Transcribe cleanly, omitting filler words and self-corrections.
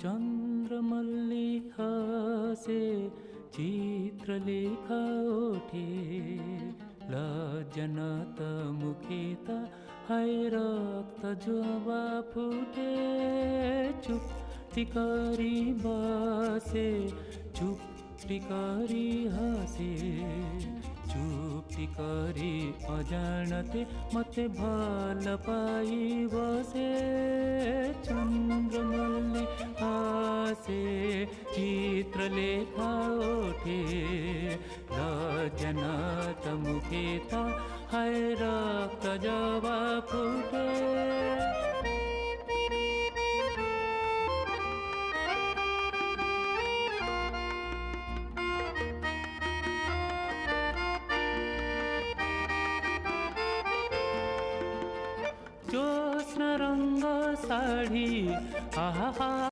चन्द्रमल्ली हसे चित्र लेखा ओठे लज्जनत मुखे त हाय रक्त जुवा फुटे चुप्ती करी बसे चुप्ती करी हसे चुप्ती करी अजाणते मते भल पाई बसे चन्द्रमल्ली हसे चित्र लेखा ओठे लज्जनत मुखे त हाय रक्त जुवा फुटे ज्योत्स्ना रंग साड़ी आहा